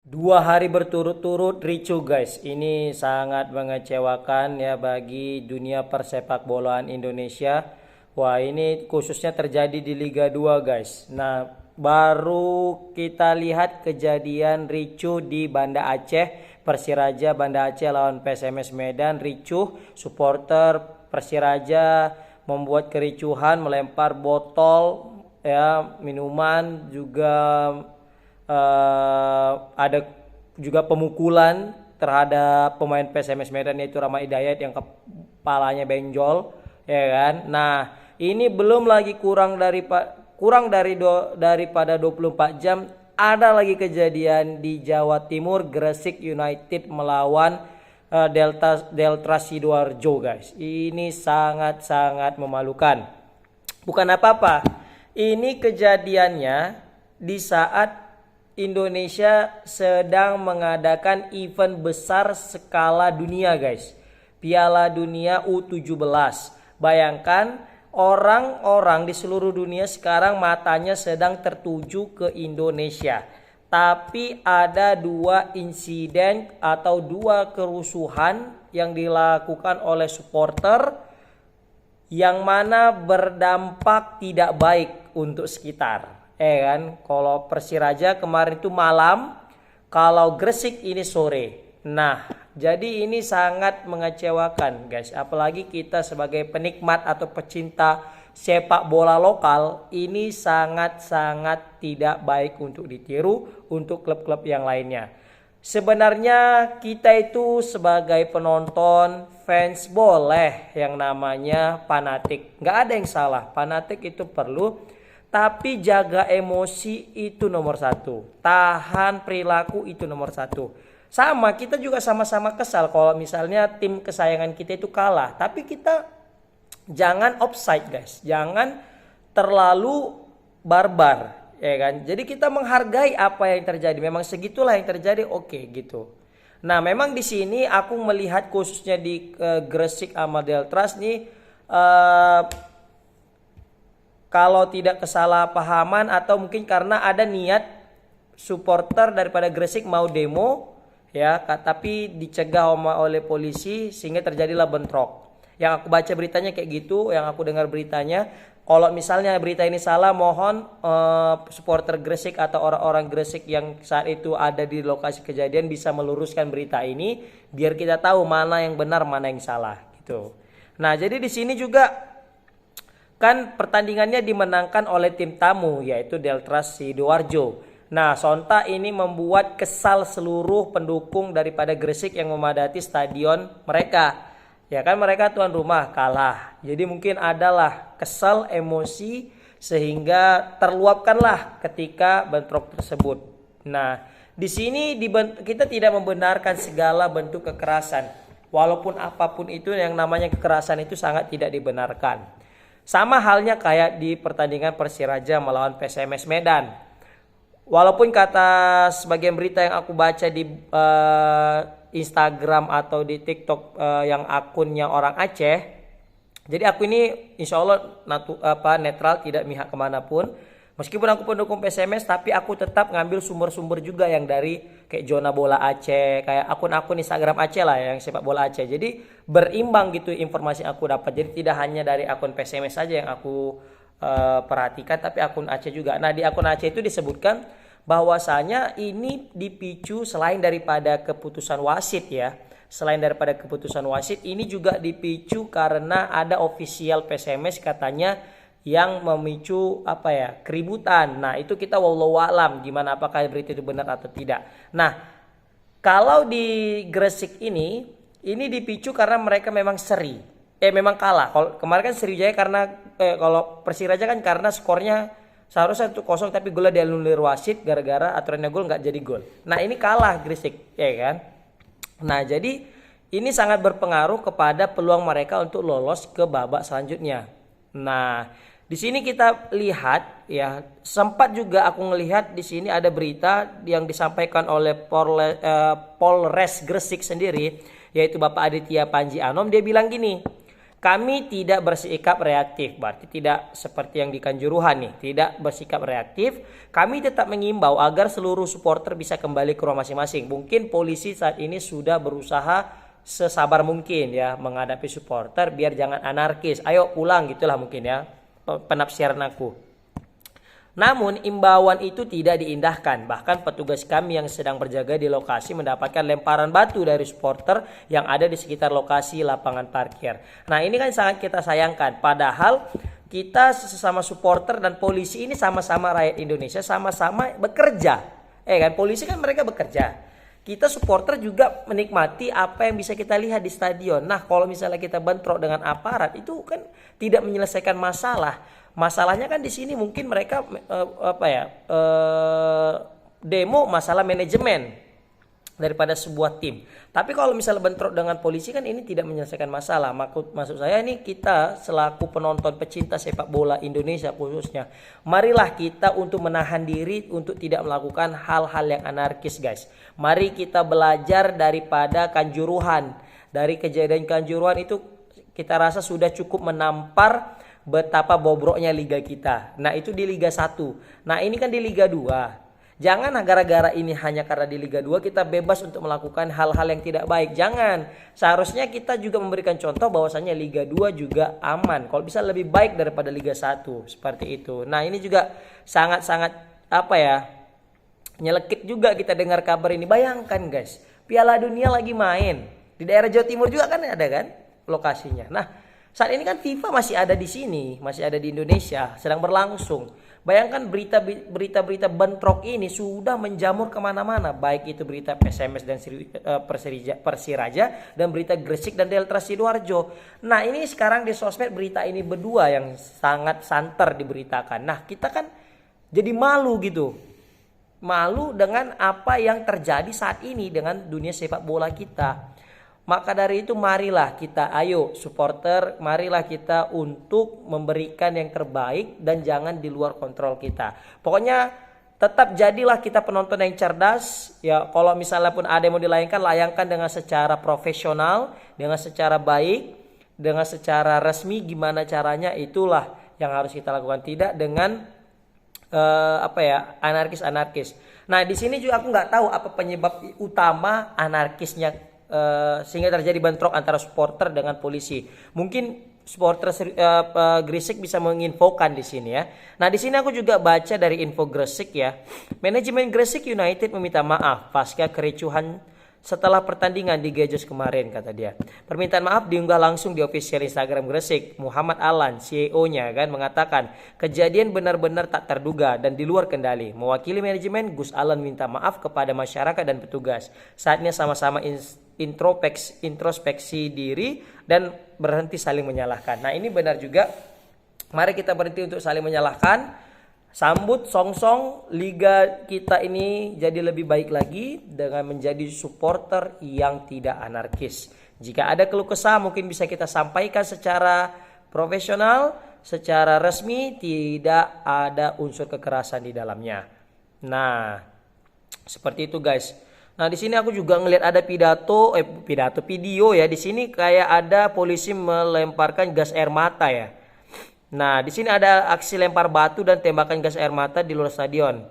2 hari berturut-turut ricuh guys. Ini sangat mengecewakan ya bagi dunia persepak bolaan Indonesia. Wah, ini khususnya terjadi di Liga 2 guys. Nah, baru kita lihat kejadian ricuh di Banda Aceh. Persiraja Banda Aceh lawan PSMS Medan ricuh. Supporter Persiraja membuat kericuhan, melempar botol ya, minuman juga. Ada juga pemukulan terhadap pemain PSMS Medan yaitu Rama Hidayat yang kepalanya benjol, ya kan. Nah, ini belum lagi daripada 24 jam ada lagi kejadian di Jawa Timur, Gresik United melawan Delta Sidoarjo guys. Ini sangat-sangat memalukan. Bukan apa-apa. Ini kejadiannya di saat Indonesia sedang mengadakan event besar skala dunia guys. Piala Dunia U17. Bayangkan orang-orang di seluruh dunia sekarang matanya sedang tertuju ke Indonesia. Tapi ada 2 insiden atau 2 kerusuhan yang dilakukan oleh supporter yang mana berdampak tidak baik untuk sekitar. Kan, kalau Persiraja kemarin itu malam, kalau Gresik ini sore. Nah, jadi ini sangat mengecewakan guys. Apalagi kita sebagai penikmat atau pecinta sepak bola lokal, ini sangat-sangat tidak baik untuk ditiru untuk klub-klub yang lainnya. Sebenarnya kita itu sebagai penonton, fans boleh yang namanya fanatik. Nggak ada yang salah, fanatik itu perlu. Tapi jaga emosi itu nomor 1. Tahan perilaku itu nomor 1. Sama, kita juga sama-sama kesal kalau misalnya tim kesayangan kita itu kalah. Tapi kita jangan offside guys. Jangan terlalu barbar. Ya kan? Jadi kita menghargai apa yang terjadi. Memang segitulah yang terjadi, oke gitu. Nah, memang di sini aku melihat khususnya di Gresik sama Deltras nih. Kalau tidak kesalahpahaman atau mungkin karena ada niat supporter daripada Gresik mau demo ya, tapi dicegah oleh polisi sehingga terjadilah bentrok. Yang aku baca beritanya kayak gitu, yang aku dengar beritanya. Kalau misalnya berita ini salah, mohon supporter Gresik atau orang-orang Gresik yang saat itu ada di lokasi kejadian bisa meluruskan berita ini biar kita tahu mana yang benar, mana yang salah gitu. Nah, jadi di sini juga kan pertandingannya dimenangkan oleh tim tamu yaitu Delta Sidoarjo. Nah, sontak ini membuat kesal seluruh pendukung daripada Gresik yang memadati stadion mereka. Ya kan, mereka tuan rumah kalah. Jadi mungkin adalah kesal, emosi sehingga terluapkanlah ketika bentrok tersebut. Nah, di sini kita tidak membenarkan segala bentuk kekerasan. Walaupun apapun itu yang namanya kekerasan itu sangat tidak dibenarkan. Sama halnya kayak di pertandingan Persiraja melawan PSMS Medan. Walaupun kata sebagian berita yang aku baca di Instagram atau di TikTok yang akunnya orang Aceh. Jadi aku ini insya Allah netral, tidak mihak kemanapun. Meskipun aku pendukung PSMS, tapi aku tetap ngambil sumber-sumber juga yang dari kayak Zona Bola Aceh, kayak akun-akun Instagram Aceh lah yang sepak bola Aceh. Jadi berimbang gitu informasi aku dapat. Jadi tidak hanya dari akun PSMS saja yang aku perhatikan, tapi akun Aceh juga. Nah, di akun Aceh itu disebutkan bahwasanya ini dipicu selain daripada keputusan wasit ya. Selain daripada keputusan wasit, ini juga dipicu karena ada ofisial PSMS katanya yang memicu keributan. Nah, itu kita wallahu alam gimana, apakah berita itu benar atau tidak. Nah, kalau di Gresik ini dipicu karena mereka memang memang kalah. Kalau kemarin kan Sriwijaya karena kalau Persiraja kan karena skornya seharusnya 1-0 tapi golnya dianulir wasit gara-gara aturannya gol nggak jadi gol. Nah, ini kalah Gresik ya kan. Nah, jadi ini sangat berpengaruh kepada peluang mereka untuk lolos ke babak selanjutnya. Nah, di sini kita lihat ya, sempat juga aku ngelihat di sini ada berita yang disampaikan oleh Polres Gresik sendiri, yaitu Bapak Aditya Panji Anom. Dia bilang gini, Kami tidak bersikap reaktif, berarti tidak seperti yang di Kanjuruhan nih, tidak bersikap reaktif. Kami tetap mengimbau agar seluruh supporter bisa kembali ke rumah masing-masing. Mungkin polisi saat ini sudah berusaha sesabar mungkin ya menghadapi supporter biar jangan anarkis. Ayo pulang gitulah mungkin ya penafsiran aku. Namun imbauan itu tidak diindahkan. Bahkan petugas kami yang sedang berjaga di lokasi mendapatkan lemparan batu dari supporter yang ada di sekitar lokasi lapangan parkir. Nah ini kan sangat kita sayangkan. Padahal kita sesama supporter dan polisi ini sama-sama rakyat Indonesia, sama-sama bekerja. Kan polisi kan mereka bekerja. Kita supporter juga menikmati apa yang bisa kita lihat di stadion. Nah kalau misalnya kita bentrok dengan aparat itu kan tidak menyelesaikan masalah. Masalahnya kan di sini mungkin mereka demo masalah manajemen daripada sebuah tim. Tapi kalau misalnya bentrok dengan polisi kan ini tidak menyelesaikan masalah. Maksud saya ini kita selaku penonton pecinta sepak bola Indonesia khususnya, marilah kita untuk menahan diri untuk tidak melakukan hal-hal yang anarkis guys. Mari kita belajar daripada Kanjuruhan. Dari kejadian Kanjuruhan itu kita rasa sudah cukup menampar betapa bobroknya liga kita. Nah itu di Liga 1. Nah ini kan di Liga 2. Jangan gara-gara ini hanya karena di Liga 2 kita bebas untuk melakukan hal-hal yang tidak baik. Jangan. Seharusnya kita juga memberikan contoh bahwasanya Liga 2 juga aman. Kalau bisa lebih baik daripada Liga 1. Seperti itu. Nah ini juga sangat-sangat nyelekit juga kita dengar kabar ini. Bayangkan guys. Piala Dunia lagi main. Di daerah Jawa Timur juga kan ada kan lokasinya. Nah saat ini kan FIFA masih ada di sini, masih ada di Indonesia, sedang berlangsung. Bayangkan berita-berita bentrok ini sudah menjamur kemana-mana, baik itu berita PSMS dan Persiraja dan berita Gresik dan Delta Sidoarjo. Nah ini sekarang di sosmed berita ini berdua yang sangat santer diberitakan. Nah kita kan jadi malu gitu, malu dengan apa yang terjadi saat ini dengan dunia sepak bola kita. Maka dari itu marilah kita, ayo supporter, marilah kita untuk memberikan yang terbaik dan jangan di luar kontrol kita. Pokoknya tetap jadilah kita penonton yang cerdas. Ya kalau misalnya pun ada yang mau dilayangkan, layangkan dengan secara profesional, dengan secara baik, dengan secara resmi. Gimana caranya itulah yang harus kita lakukan, tidak dengan anarkis. Nah di sini juga aku nggak tahu apa penyebab utama anarkisnya. Sehingga terjadi bentrok antara supporter dengan polisi. Mungkin supporter Gresik bisa menginfokan di sini ya. Nah di sini aku juga baca dari info Gresik ya. Manajemen Gresik United meminta maaf pasca kericuhan setelah pertandingan di Gejos kemarin, kata dia. Permintaan maaf diunggah langsung di official Instagram Gresik. Muhammad Alan, CEO-nya kan mengatakan kejadian benar-benar tak terduga dan di luar kendali. Mewakili manajemen, Gus Alan minta maaf kepada masyarakat dan petugas. Saatnya sama-sama introspeksi diri dan berhenti saling menyalahkan. Nah ini benar juga. Mari kita berhenti untuk saling menyalahkan. Sambut song-song liga kita ini jadi lebih baik lagi dengan menjadi supporter yang tidak anarkis. Jika ada keluh kesah mungkin bisa kita sampaikan secara profesional, secara resmi, tidak ada unsur kekerasan di dalamnya. Nah, seperti itu guys. Nah, di sini aku juga ngelihat ada video ya. Di sini kayak ada polisi melemparkan gas air mata ya. Nah, di sini ada aksi lempar batu dan tembakan gas air mata di luar stadion.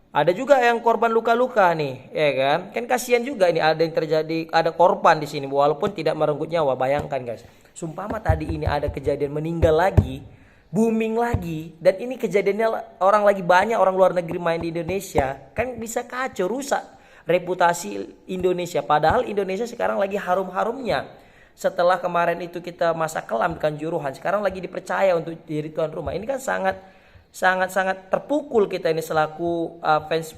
Ada juga yang korban luka-luka nih, ya kan? Kan kasihan juga ini ada yang terjadi, ada korban di sini walaupun tidak merenggut nyawa. Bayangkan guys, sumpama tadi ini ada kejadian meninggal lagi, booming lagi, dan ini kejadiannya orang lagi banyak orang luar negeri main di Indonesia, kan bisa kacau, rusak reputasi Indonesia. Padahal Indonesia sekarang lagi harum-harumnya. Setelah kemarin itu kita masa kelam di Kanjuruhan, sekarang lagi dipercaya untuk jadi tuan rumah. Ini kan sangat terpukul kita ini selaku fans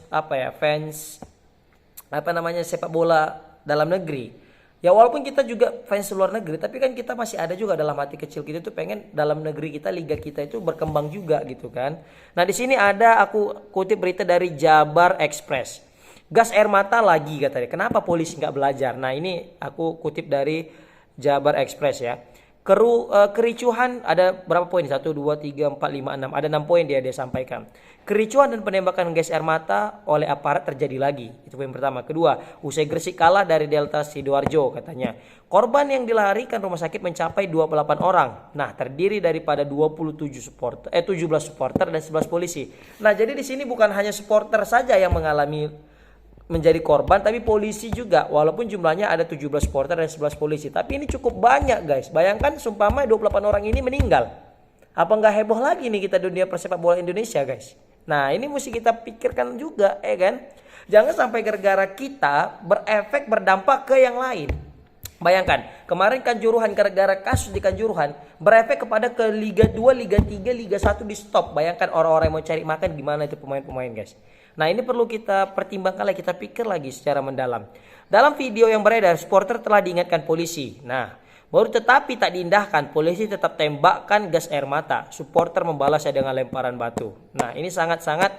sepak bola dalam negeri. Ya walaupun kita juga fans luar negeri, tapi kan kita masih ada juga dalam hati kecil kita tuh pengen dalam negeri kita, liga kita itu berkembang juga gitu kan. Nah di sini ada aku kutip berita dari Jabar Express. Gas air mata lagi katanya. Kenapa polisi nggak belajar? Nah ini aku kutip dari Jabar Express ya. Kericuhan ada berapa poin? 1, 2, 3, 4, 5, 6. Ada 6 poin dia sampaikan. Kericuhan dan penembakan gas air mata oleh aparat terjadi lagi. Itu poin pertama. Kedua, usai Gresik kalah dari Delta Sidoarjo katanya. Korban yang dilarikan rumah sakit mencapai 28 orang. Nah, terdiri daripada 17 supporter dan 11 polisi. Nah, jadi di sini bukan hanya supporter saja yang menjadi korban, tapi polisi juga, walaupun jumlahnya ada 17 supporter dan 11 polisi, tapi ini cukup banyak guys. Bayangkan sumpama 28 orang ini meninggal, apa nggak heboh lagi nih kita dunia persepak bola Indonesia guys. Nah ini mesti kita pikirkan juga kan, jangan sampai gara-gara kita berdampak ke yang lain. Bayangkan kemarin Kanjuruhan, gara-gara kasus di Kanjuruhan berefek kepada ke Liga 2, Liga 3, Liga 1 di stop. Bayangkan orang-orang yang mau cari makan gimana itu pemain-pemain guys. Nah ini perlu kita pertimbangkan lagi, kita pikir lagi secara mendalam. Dalam video yang beredar, supporter telah diingatkan polisi. Nah baru tetapi tak diindahkan, polisi tetap tembakkan gas air mata. Supporter membalasnya dengan lemparan batu. Nah ini sangat-sangat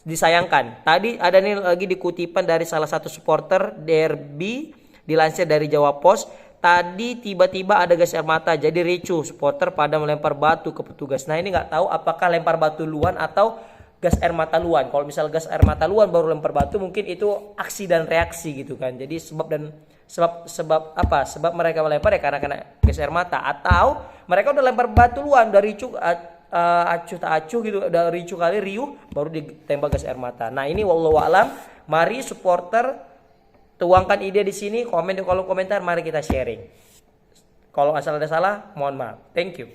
disayangkan. Tadi ada nih lagi dikutipan dari salah satu supporter Derby, dilansir dari Jawa Pos. Tadi tiba-tiba ada gas air mata, jadi ricuh, supporter pada melempar batu ke petugas. Nah ini nggak tahu apakah lempar batu luan atau gas air mata luan. Kalau misal gas air mata luan baru lempar batu, mungkin itu aksi dan reaksi gitu kan. Jadi sebab apa? Sebab mereka melempar ya karena kena gas air mata, atau mereka udah lempar batu luan dari ricuh acuh tak acuh gitu, udah ricuh kali riuh baru ditembak gas air mata. Nah ini wallahu alam. Mari supporter tuangkan ide di sini, komen di kolom komentar, mari kita sharing. Kalau asal ada salah, mohon maaf. Thank you.